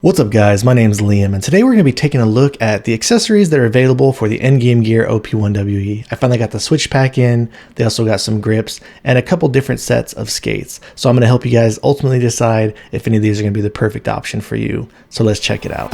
What's up guys, my name is Liam and today we're going to be taking a look at the accessories that are available for the Endgame gear OP1we. I finally got the switch pack in, they also got some grips and a couple different sets of skates. So I'm going to help you guys ultimately decide if any of these are going to be the perfect option for you. So let's check it out.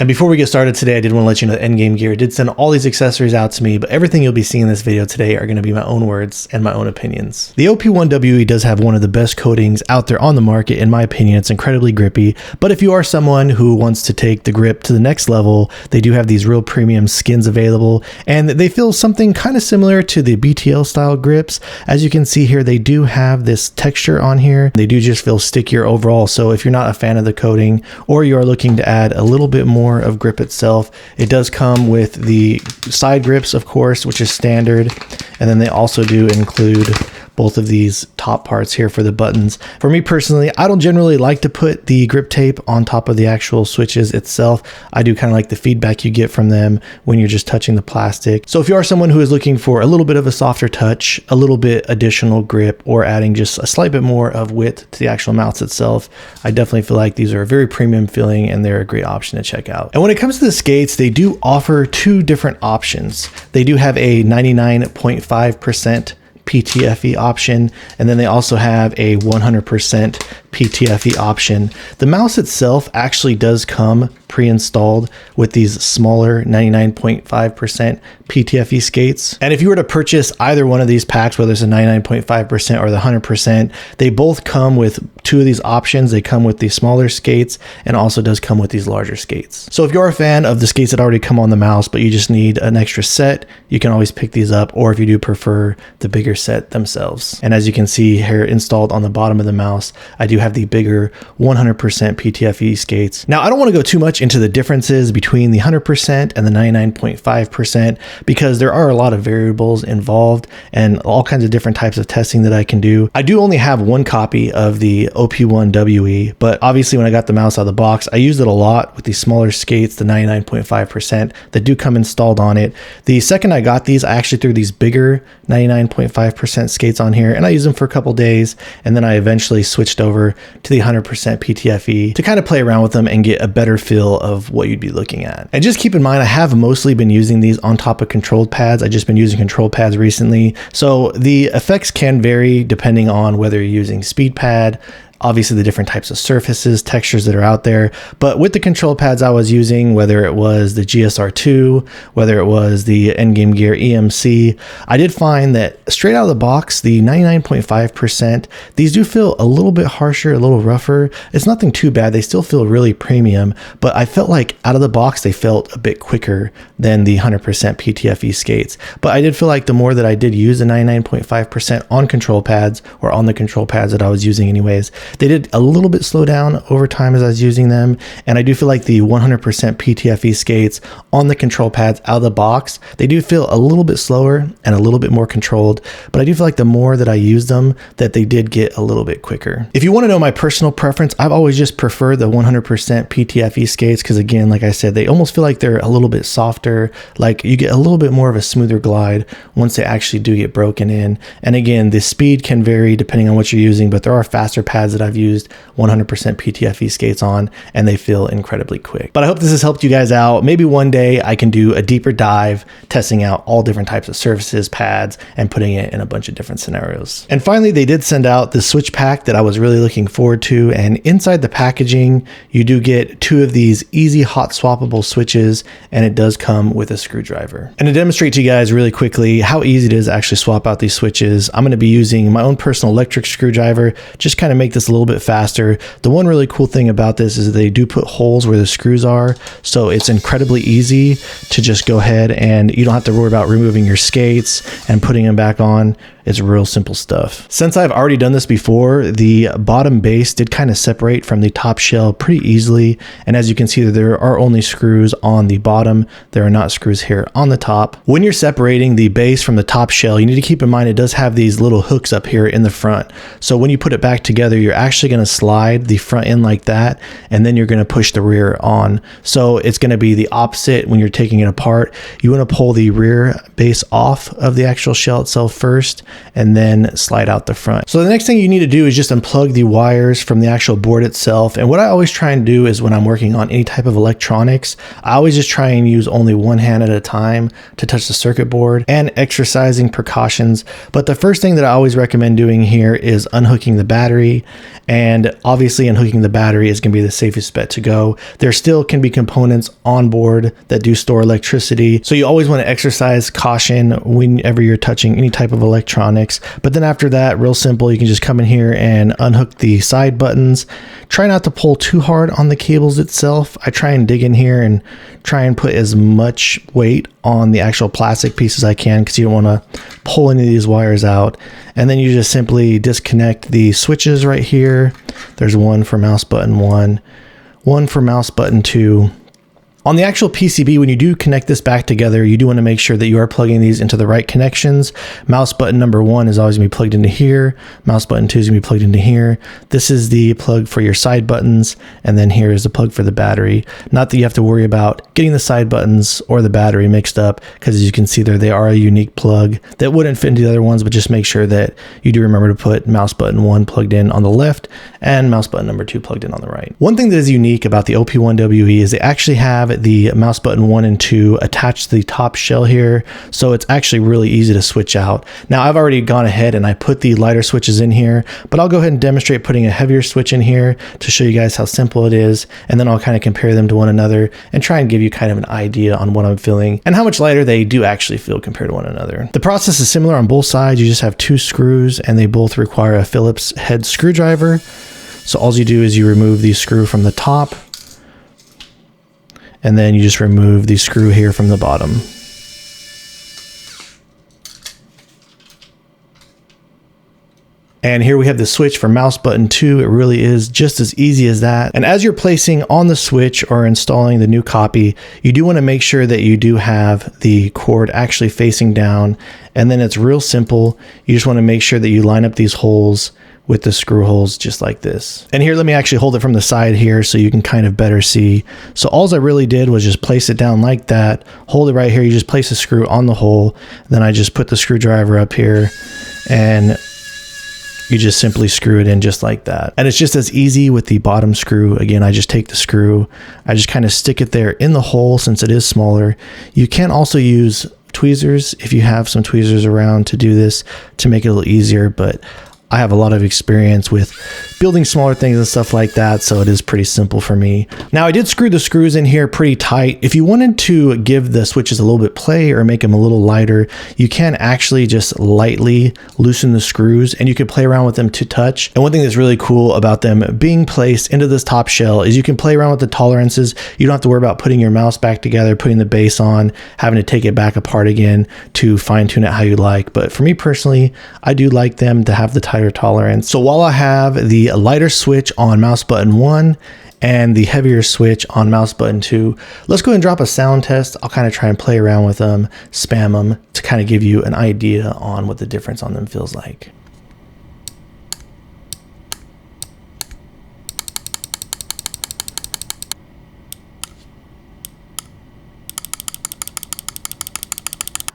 And before we get started today, I did want to let you know that Endgame Gear did send all these accessories out to me, but everything you'll be seeing in this video today are going to be my own words and my own opinions. The OP1we does have one of the best coatings out there on the market. In my opinion, it's incredibly grippy, but if you are someone who wants to take the grip to the next level, they do have these real premium skins available, and they feel something kind of similar to the BTL style grips. As you can see here, they do have this texture on here. They do just feel stickier overall, so if you're not a fan of the coating, or you are looking to add a little bit more of grip itself, it does come with the side grips, of course, which is standard, and then they also do include both of these top parts here for the buttons. For me personally, I don't generally like to put the grip tape on top of the actual switches itself. I do kind of like the feedback you get from them when you're just touching the plastic. So if you are someone who is looking for a little bit of a softer touch, a little bit additional grip, or adding just a slight bit more of width to the actual mouse itself, I definitely feel like these are very premium feeling and they're a great option to check out. And when it comes to the skates, they do offer two different options. They do have a 99.5% PTFE option, and then they also have a 100% PTFE option. The mouse itself actually does come pre-installed with these smaller 99.5% PTFE skates. And if you were to purchase either one of these packs, whether it's a 99.5% or the 100%, they both come with two of these options. They come with the smaller skates and also does come with these larger skates. So if you're a fan of the skates that already come on the mouse, but you just need an extra set, you can always pick these up, or if you do prefer the bigger set themselves. And as you can see here installed on the bottom of the mouse, I do have the bigger 100% PTFE skates. Now, I don't want to go too much into the differences between the 100% and the 99.5% because there are a lot of variables involved and all kinds of different types of testing that I can do. I do only have one copy of the OP1we, but obviously when I got the mouse out of the box, I used it a lot with these smaller skates, the 99.5% that do come installed on it. The second I got these, I actually threw these bigger 99.5% skates on here and I used them for a couple days, and then I eventually switched over to the 100% PTFE to kind of play around with them and get a better feel of what you'd be looking at. And just keep in mind, I have mostly been using these on top of controlled pads. I've just been using control pads recently. So the effects can vary depending on whether you're using speed pad, obviously the different types of surfaces, textures that are out there. But with the control pads I was using, whether it was the GSR2, whether it was the Endgame Gear EMC, I did find that straight out of the box, the 99.5%, these do feel a little bit harsher, a little rougher. It's nothing too bad. They still feel really premium, but I felt like out of the box, they felt a bit quicker than the 100% PTFE skates. But I did feel like the more that I did use the 99.5% on control pads, or on the control pads that I was using anyways, they did a little bit slow down over time as I was using them. And I do feel like the 100% PTFE skates on the control pads out of the box, they do feel a little bit slower and a little bit more controlled. But I do feel like the more that I use them, that they did get a little bit quicker. If you want to know my personal preference, I've always just preferred the 100% PTFE skates because, again, like I said, they almost feel like they're a little bit softer, like you get a little bit more of a smoother glide once they actually do get broken in. And again, the speed can vary depending on what you're using, but there are faster pads that I've used 100% PTFE skates on and they feel incredibly quick. But I hope this has helped you guys out. Maybe one day I can do a deeper dive testing out all different types of surfaces, pads, and putting it in a bunch of different scenarios. And finally, they did send out the switch pack that I was really looking forward to, and inside the packaging you do get two of these easy hot swappable switches, and it does come with a screwdriver. And to demonstrate to you guys really quickly how easy it is to actually swap out these switches, I'm going to be using my own personal electric screwdriver, just kind of make this a little bit faster. The one really cool thing about this is that they do put holes where the screws are, so it's incredibly easy to just go ahead and you don't have to worry about removing your skates and putting them back on. It's real simple stuff. Since I've already done this before, the bottom base did kind of separate from the top shell pretty easily. And as you can see, there are only screws on the bottom. There are not screws here on the top. When you're separating the base from the top shell, you need to keep in mind it does have these little hooks up here in the front. So when you put it back together, you're actually going to slide the front end like that, and then you're going to push the rear on. So it's going to be the opposite when you're taking it apart. You want to pull the rear base off of the actual shell itself first, and then slide out the front. So the next thing you need to do is just unplug the wires from the actual board itself. And what I always try and do is when I'm working on any type of electronics, I always just try and use only one hand at a time to touch the circuit board and exercising precautions. But the first thing that I always recommend doing here is unhooking the battery. And obviously unhooking the battery is going to be the safest bet to go. There still can be components on board that do store electricity. So you always want to exercise caution whenever you're touching any type of electronics. But then after that, real simple, you can just come in here and unhook the side buttons. Try not to pull too hard on the cables itself. I try and dig in here and try and put as much weight on the actual plastic piece as I can, because you don't want to pull any of these wires out. And then you just simply disconnect the switches right here. There's one for mouse button 1, one for mouse button 2. On the actual PCB, when you do connect this back together, you do want to make sure that you are plugging these into the right connections. Mouse button number 1 is always going to be plugged into here. Mouse button 2 is going to be plugged into here. This is the plug for your side buttons, and then here is the plug for the battery. Not that you have to worry about getting the side buttons or the battery mixed up, because as you can see there, they are a unique plug that wouldn't fit into the other ones, but just make sure that you do remember to put mouse button 1 plugged in on the left and mouse button number 2 plugged in on the right. One thing that is unique about the OP1we is they actually have the mouse button 1 and 2 attached to the top shell here, so it's actually really easy to switch out. Now I've already gone ahead and I put the lighter switches in here, but I'll go ahead and demonstrate putting a heavier switch in here to show you guys how simple it is, and then I'll kind of compare them to one another and try and give you kind of an idea on what I'm feeling and how much lighter they do actually feel compared to one another. The process is similar on both sides. You just have 2 screws and they both require a Phillips head screwdriver. So all you do is you remove the screw from the top, and then you just remove the screw here from the bottom. And here we have the switch for mouse button 2. It really is just as easy as that. And as you're placing on the switch or installing the new copy, you do want to make sure that you do have the cord actually facing down. And then it's real simple. You just want to make sure that you line up these holes with the screw holes just like this. And here, let me actually hold it from the side here so you can kind of better see. So all I really did was just place it down like that, hold it right here. You just place a screw on the hole. Then I just put the screwdriver up here and you just simply screw it in just like that. And it's just as easy with the bottom screw. Again, I just take the screw, I just kind of stick it there in the hole since it is smaller. You can also use tweezers if you have some tweezers around to do this to make it a little easier, but I have a lot of experience with building smaller things and stuff like that, so it is pretty simple for me. Now I did screw the screws in here pretty tight. If you wanted to give the switches a little bit play or make them a little lighter, you can actually just lightly loosen the screws and you can play around with them to touch. And one thing that's really cool about them being placed into this top shell is you can play around with the tolerances. You don't have to worry about putting your mouse back together, putting the base on, having to take it back apart again to fine tune it how you like. But for me personally, I do like them to have the tighter tolerance. So while I have the lighter switch on mouse button 1 and the heavier switch on mouse button 2, let's go ahead and drop a sound test. I'll kind of try and play around with them, spam them to kind of give you an idea on what the difference on them feels like.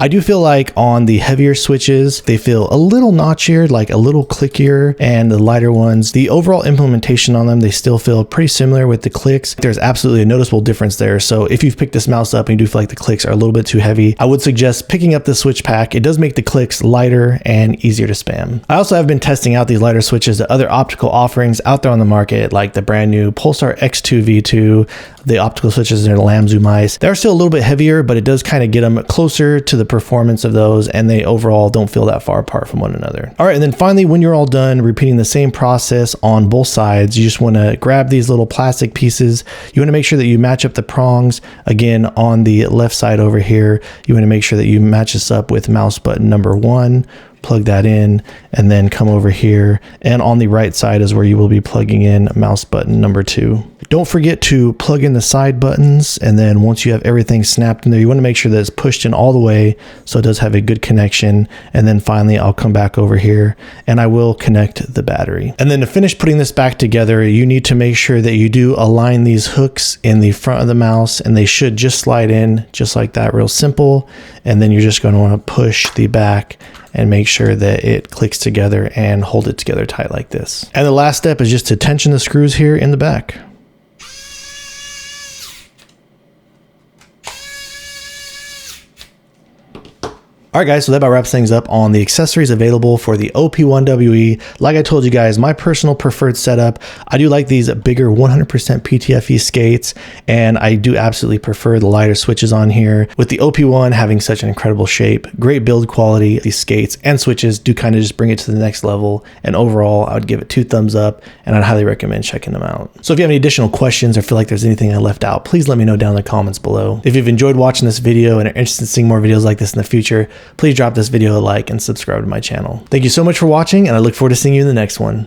I do feel like on the heavier switches, they feel a little notchier, like a little clickier, and the lighter ones, the overall implementation on them, they still feel pretty similar with the clicks. There's absolutely a noticeable difference there. So if you've picked this mouse up and you do feel like the clicks are a little bit too heavy, I would suggest picking up the switch pack. It does make the clicks lighter and easier to spam. I also have been testing out these lighter switches at other optical offerings out there on the market, like the brand new Pulsar X2 V2, the optical switches in the Lamzu mice. They're still a little bit heavier, but it does kind of get them closer to the performance of those, and they overall don't feel that far apart from one another. All right, and then finally, when you're all done repeating the same process on both sides, you just want to grab these little plastic pieces. You want to make sure that you match up the prongs. Again, on the left side over here, you want to make sure that you match this up with mouse button number 1. Plug that in, and then come over here, and on the right side is where you will be plugging in mouse button number 2. Don't forget to plug in the side buttons, and then once you have everything snapped in there, you want to make sure that it's pushed in all the way so it does have a good connection. And then finally I'll come back over here and I will connect the battery. And then to finish putting this back together, you need to make sure that you do align these hooks in the front of the mouse, and they should just slide in just like that, real simple. And then you're just going to want to push the back and make sure that it clicks together and hold it together tight like this. And the last step is just to tension the screws here in the back. Alright guys, so that about wraps things up on the accessories available for the OP1we. Like I told you guys, my personal preferred setup, I do like these bigger 100% PTFE skates, and I do absolutely prefer the lighter switches on here. With the OP1 having such an incredible shape, great build quality, these skates and switches do kind of just bring it to the next level, and overall I would give it 2 thumbs up, and I'd highly recommend checking them out. So if you have any additional questions or feel like there's anything I left out, please let me know down in the comments below. If you've enjoyed watching this video and are interested in seeing more videos like this in the future, please drop this video a like and subscribe to my channel. Thank you so much for watching, and I look forward to seeing you in the next one.